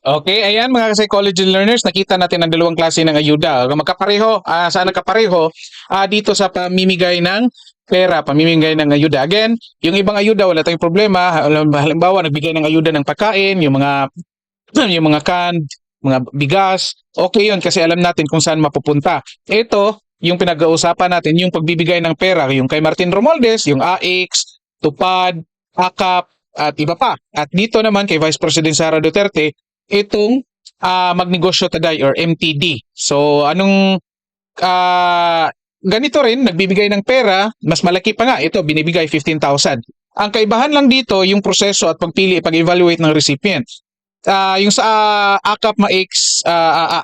Okay, ayan mga psychology learners, nakita natin ang dalawang klase ng ayuda. Magkapareho, saan nagkapareho? Dito sa pamimigay ng pera, pamimigay ng ayuda. Again, yung ibang ayuda, wala tayong problema. Halimbawa, nagbigay ng ayuda ng pagkain, yung mga yung mga canned, mga bigas, okay yun kasi alam natin kung saan mapupunta. Ito, yung pinag-uusapan natin, yung pagbibigay ng pera, yung kay Martin Romualdez, yung AX, Tupad, AKAP, at iba pa. At dito naman kay Vice President Sara Duterte, itong Magnegosyo Taday or MTD. So, ganito rin, nagbibigay ng pera, mas malaki pa nga, ito, binibigay 15,000. Ang kaibahan lang dito, yung proseso at pagpili, pag-evaluate ng recipient. Yung sa AKAP MAX,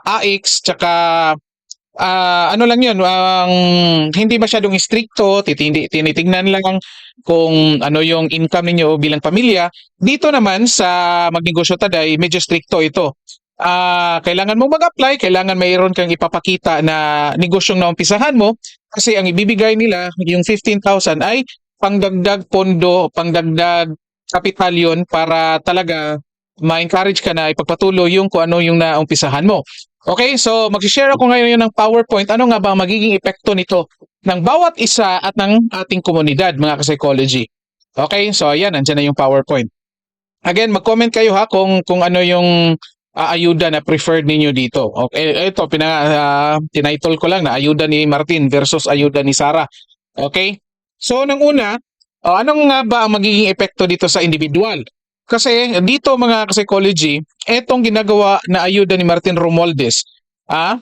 AX, tsaka ano lang yun, hindi masyadong istrikto, tinitignan lang kung ano yung income ninyo bilang pamilya. Dito naman sa Magnegosyo Taday, medyo strikto ito. Kailangan mong mag-apply, kailangan mayroon kang ipapakita na negosyong naumpisahan mo kasi ang ibibigay nila, yung 15,000 ay pangdagdag pondo, pangdagdag kapital yun para talaga ma-encourage ka na ipagpatuloy yung kung ano yung naumpisahan mo. Okay, so mag-share ako ngayon ng PowerPoint. Ano nga ba ang magiging epekto nito ng bawat isa at ng ating komunidad, mga ka-psychology? Okay, so ayan, nandiyan na yung PowerPoint. Again, mag-comment kayo ha kung ano yung ayuda na preferred ninyo dito. Okay, ito tinitle ko lang na ayuda ni Martin versus ayuda ni Sara. Okay? So nang una, anong nga ba ang magiging epekto dito sa individual? Kasi dito mga psychology, etong ginagawa na ayuda ni Martin Romualdez, ah,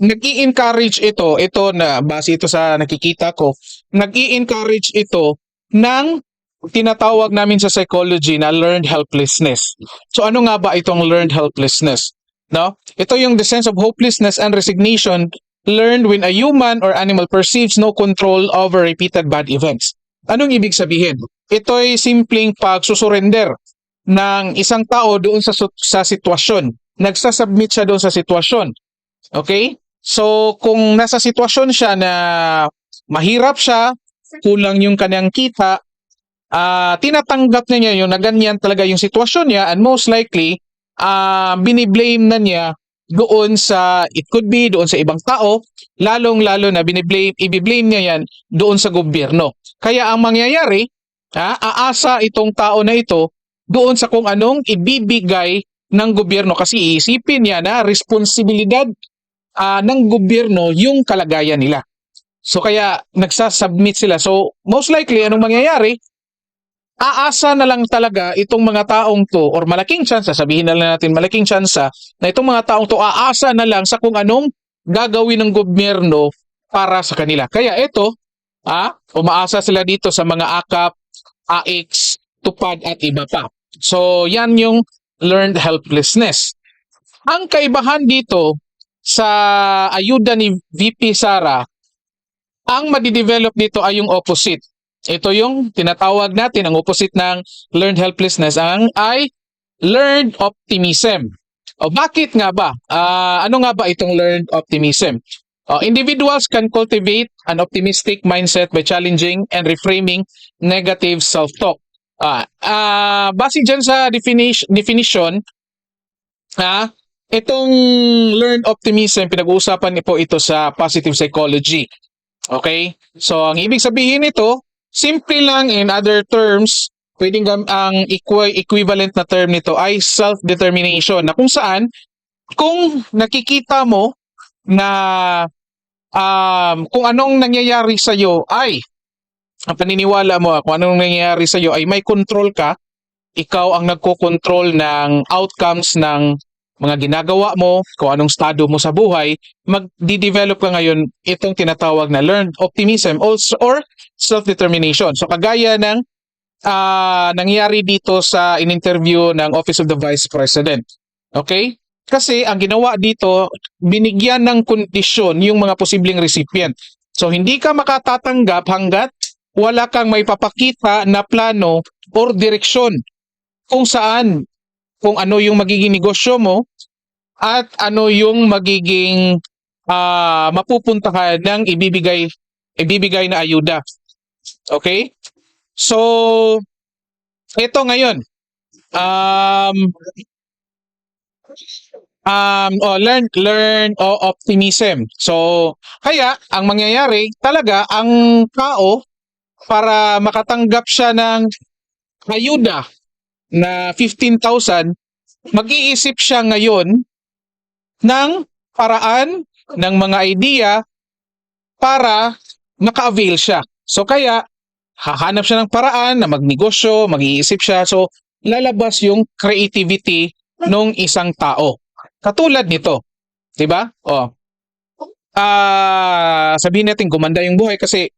nag-i-encourage ito na base ito sa nakikita ko, nag-i-encourage ito ng tinatawag namin sa psychology na learned helplessness. So ano nga ba itong learned helplessness? No? Ito yung the sense of hopelessness and resignation learned when a human or animal perceives no control over repeated bad events. Anong ibig sabihin? Ito ay simpleng pagsusurrender ng isang tao doon sa sitwasyon. Nagsasubmit siya doon sa sitwasyon. Okay? So kung nasa sitwasyon siya na mahirap siya, kulang yung kanyang kita, tinatanggap na niya yun na ganyan talaga yung sitwasyon niya and most likely, biniblame na niya doon sa, it could be doon sa ibang tao, lalong-lalo na ibiblame niya yan doon sa gobyerno. Kaya ang mangyayari, aasa itong tao na ito doon sa kung anong ibibigay ng gobyerno kasi iisipin niya na responsibilidad ng gobyerno yung kalagayan nila. So kaya nagsasubmit sila. So most likely, anong mangyayari? Aasa na lang talaga itong mga taong to or malaking chance, sabihin na lang natin malaking chance na itong mga taong to aasa na lang sa kung anong gagawin ng gobyerno para sa kanila. Kaya ito, umaasa sila dito sa mga AKAP, AX, Tupad at iba pa. So yan yung learned helplessness. Ang kaibahan dito sa ayuda ni VP Sara, ang madidevelop dito ay yung opposite. Ito yung tinatawag natin, ang opposite ng learned helplessness ay learned optimism. O bakit nga ba? Ano nga ba itong learned optimism? Individuals can cultivate an optimistic mindset by challenging and reframing negative self-talk. Base dyan sa definition, itong learned optimism, pinag-uusapan po ito sa positive psychology. Okay? So, ang ibig sabihin nito, simple lang in other terms, pwedeng ang equivalent na term nito ay self-determination na kung saan, kung nakikita mo na kung anong nangyayari sa iyo ay, ang paniniwala mo, kung anong nangyayari sa iyo ay may control ka, ikaw ang nagko-control ng outcomes ng mga ginagawa mo, kung anong estado mo sa buhay, magdi-develop ka ngayon itong tinatawag na learned optimism or self-determination. So kagaya ng nangyari dito sa in-interview ng Office of the Vice President. Okay? Kasi ang ginawa dito, binigyan ng kondisyon yung mga posibleng recipient. So hindi ka makatatanggap hanggat wala kang may papakita na plano or direksyon kung saan, kung ano yung magiging negosyo mo at ano yung magiging mapupuntahan ng ibibigay na ayuda. Okay? So, ito ngayon. Um, optimism. So, kaya, ang mangyayari, talaga, ang tao, para makatanggap siya ng ayuda na 15,000, mag-iisip siya ngayon ng paraan, ng mga idea para maka-avail siya. So kaya, hahanap siya ng paraan na magnegosyo, mag-iisip siya. So, lalabas yung creativity ng isang tao. Katulad nito, 'di ba? Sabihin natin gumanda yung buhay kasi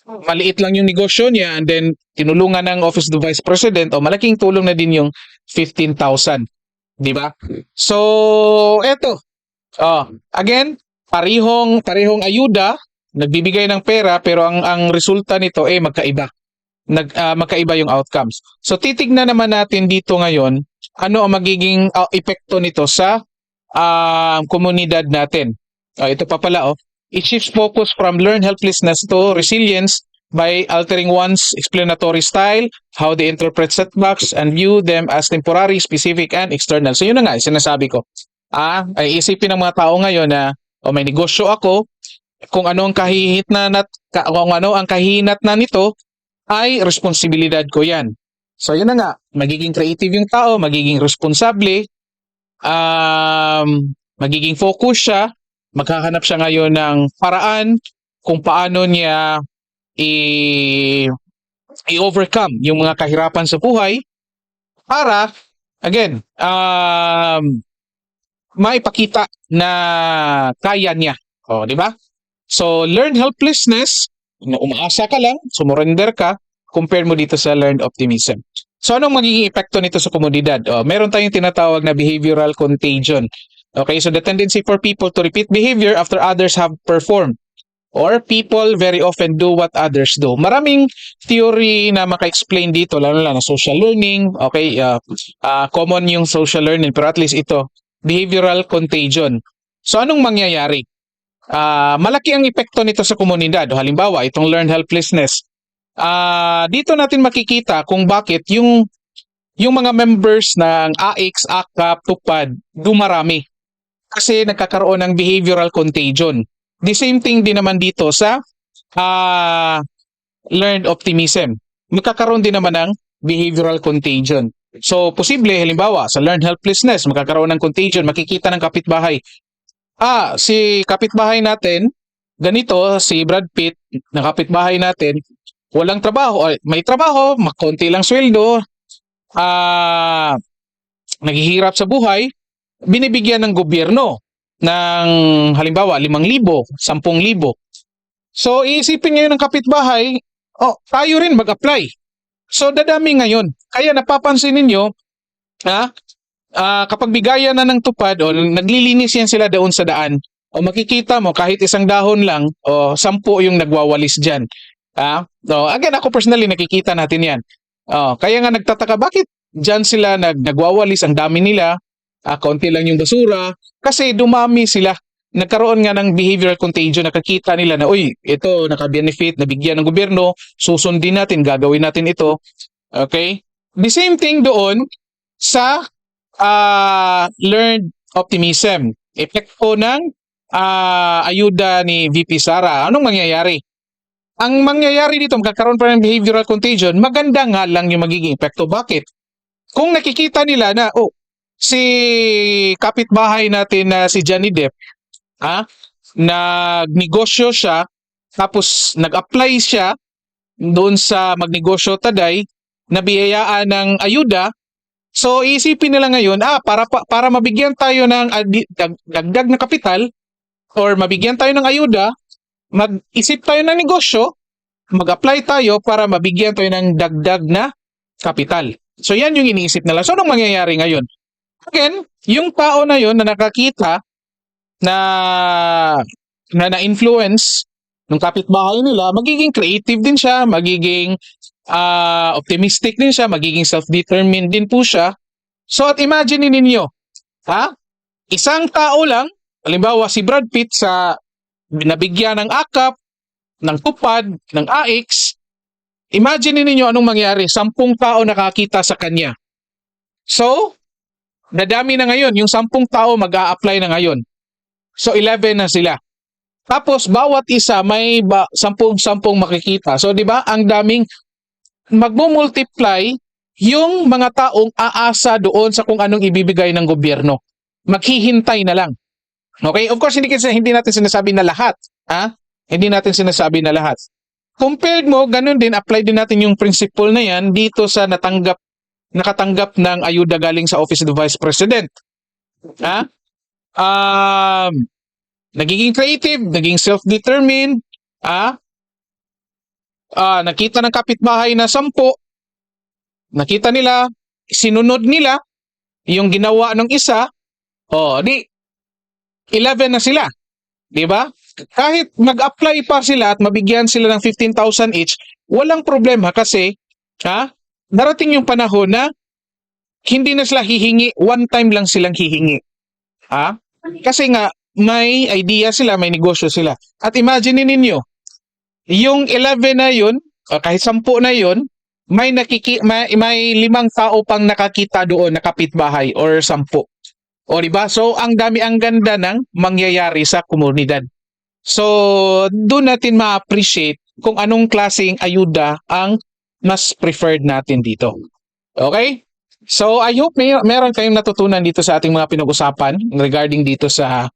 maliit lang yung negosyo niya and then tinulungan ng Office of the Vice President o malaking tulong na din yung 15,000, 'di ba? So, eto. Again, parehong ayuda, nagbibigay ng pera pero ang resulta nito magkaiba. Magkaiba yung outcomes. So titignan naman natin dito ngayon ano ang magiging epekto nito sa komunidad natin. Ito pa pala. It shifts focus from learned helplessness to resilience by altering one's explanatory style, how they interpret setbacks, and view them as temporary, specific, and external. So yun na nga, sinasabi ko. Ay isipin ng mga tao ngayon na may negosyo ako, kung ano ang kung ano ang kahihinat na nito ay responsibilidad ko yan. So yun na nga, magiging creative yung tao, magiging responsable, magiging focus siya, maghahanap siya ngayon ng paraan kung paano niya i-overcome yung mga kahirapan sa buhay para, again, maipakita na kaya niya. Di ba? So, learned helplessness, umaasa ka lang, sumurrender ka, compare mo dito sa learned optimism. So, anong magiging epekto nito sa komunidad? Meron tayong tinatawag na behavioral contagion. Okay, so the tendency for people to repeat behavior after others have performed. Or people very often do what others do. Maraming theory na maka-explain dito, lalo na social learning. Okay, common yung social learning, pero at least ito, behavioral contagion. So, anong mangyayari? Malaki ang epekto nito sa komunidad. Halimbawa, itong learned helplessness. Dito natin makikita kung bakit yung mga members ng AIX, AKAP, TUPAD, dumarami. Kasi nagkakaroon ng behavioral contagion. The same thing din naman dito sa learned optimism. Magkakaroon din naman ng behavioral contagion. So, posible, halimbawa, sa learned helplessness, magkakaroon ng contagion, makikita ng kapitbahay. Si kapitbahay natin, ganito, si Brad Pitt, na kapitbahay natin, walang trabaho, may trabaho, makonti lang sweldo, naghihirap sa buhay, binibigyan ng gobyerno ng halimbawa 5,000, 10,000. So iisipin ngayon ng kapitbahay, tayo rin mag-apply. So dadami ngayon. Kaya napapansin ninyo, kapag bigayan na ng tupad o naglilinis yan sila doon sa daan, makikita mo kahit isang dahon lang, 10 yung nagwawalis dyan. Again, ako personally nakikita natin yan. Kaya nga nagtataka, bakit dyan sila nagwawalis, ang dami nila, kaunti lang yung basura, kasi dumami sila. Nagkaroon nga ng behavioral contagion, nakakita nila na, ito naka-benefit, nabigyan ng gobyerno, susundin natin, gagawin natin ito. Okay? The same thing doon sa learned optimism. Epekto ng ayuda ni VP Sara. Anong mangyayari? Ang mangyayari dito, magkakaroon pa ng behavioral contagion, maganda nga lang yung magiging epekto. Bakit? Kung nakikita nila na, si kapitbahay natin na si Johnny Depp, nagnegosyo siya, tapos nag-apply siya doon sa magnegosyo taday, nabiyayaan ng ayuda. So isipin nila ngayon, para mabigyan tayo ng dagdag na kapital or mabigyan tayo ng ayuda, mag-isip tayo ng negosyo, mag-apply tayo para mabigyan tayo ng dagdag na kapital. So yan yung iniisip nila. So anong mangyayari ngayon? Again, yung tao na yon na nakakita na na-influence ng kapitbahay nila, magiging creative din siya, magiging optimistic din siya, magiging self-determined din po siya. So at imagine ninyo, isang tao lang, halimbawa si Brad Pitt sa nabigyan ng AKAP, ng TUPAD, ng AIX, imagine ninyo anong mangyari, 10 tao nakakita sa kanya. So, nadami na ngayon. Yung 10 tao mag-a-apply na ngayon. So, 11 na sila. Tapos, bawat isa may 10 makikita. So, di ba, ang daming magmo-multiply yung mga taong aasa doon sa kung anong ibibigay ng gobyerno. Maghihintay na lang. Okay? Of course, hindi natin sinasabi na lahat. Ha? Hindi natin sinasabi na lahat. Compared mo, ganun din, apply din natin yung principle na yan dito sa nakatanggap ng ayuda galing sa Office of the Vice President. Ha? Nagiging creative, naging self-determined, nakita ng kapitbahay na 10, nakita nila, sinunod nila yung ginawa ng isa, di 11 na sila. Di ba? Kahit mag-apply pa sila at mabigyan sila ng 15,000 each, walang problema kasi darating yung panahon na hindi na sila hihingi, one time lang silang hihingi. Kasi nga may idea sila, may negosyo sila. At imagine ninyo, yung 11 na yun, kahit 10 na yun, may 5 tao pang nakakita doon na kapitbahay or 10. O diba? So ang ganda ng mangyayari sa komunidad. So doon natin ma-appreciate kung anong klaseng ayuda ang mas preferred natin dito. Okay? So I hope meron kayong natutunan dito sa ating mga pinag-usapan regarding dito sa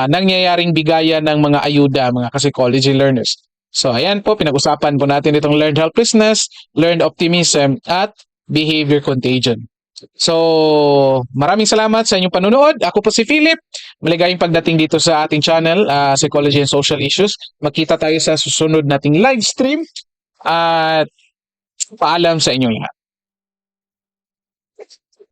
nangyayaring bigayan ng mga ayuda, mga psychology learners. So ayan po, pinag-usapan po natin itong learned helplessness, learned optimism, at behavior contagion. So maraming salamat sa inyong panunood. Ako po si Philip. Maligayang pagdating dito sa ating channel, Psychology and Social Issues. Magkita tayo sa susunod nating live stream at paalam sa inyong lahat.